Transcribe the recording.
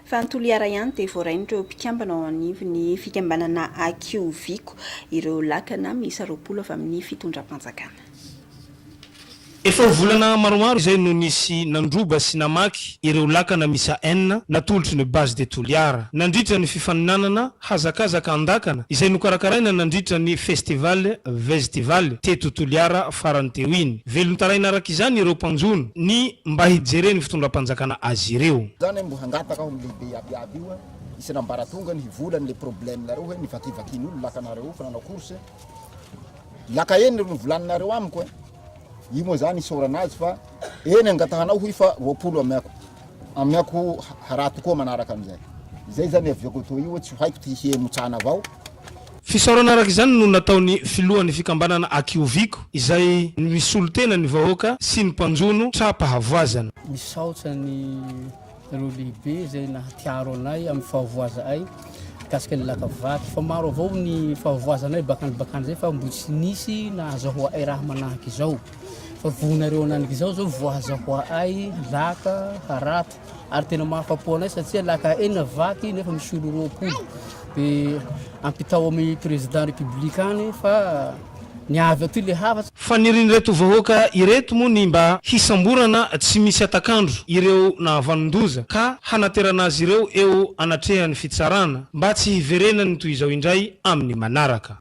Fa Toliara ihany dia voarain'ireo mpikambana ao anivon'ny fikambanana Akioviko ireo lakana miisa 20 avy amin'ny fitondram-panjakana. Efa volana maromaro izay no nisy nandroba sy namaky ireo lakana misa enina natolotry ny base de Toliara nandritra ny fifaninanana hazakazaka andakana izay nokarakaraina nandritra ny festival teto Toliara farany teo iny. Velon-taraina araka izany ireo mpanjono ny mba hijereny fitondram-panjakana azy ireo. Zany mbo hangataka ao lehibe abiaby io isana mbaratonga ny volany le problème nareo hoe nivakivakin'olo lakanareo fa nanao course laka eny no volanareo amiko io moa zany isoranazy fa eny angatahanao hoy fa 20 amiako harato koa manaraka amizay. Izay zany aviako to io tsy haiko ty hihemotsana avao. Fisaorana araka izany no nataony filohan'ny fikambanana Akioviko izay misolo tena ny vahoaka sy ny mpanjono trapahavoazana. Misaotra ny reo lehibe izay nahatiaro anay amin'ny fahavoaza ay kasika ny lakavaky fa maro avao ny fahavoazanay bakany zay fa mbo tsy nisy nahazahoa ay raha manahaky izao. Fa vonareo ananiky izao voahazahoa ay laka harato ary tena mahafapo anay satria laka enina vaky nefa misy olo 20 dia ampitao amin'ny président républicain fa niavy aty le hafatsy. Fa nirinyreto vahoaka ireto moa ny mba hisamborana tsy misy atakandro ireo nahavanon-doza ka hanaterana azy ireo eo anatrehany fitsarana mba tsy hiverenany toy izao indray amin'ny manaraka.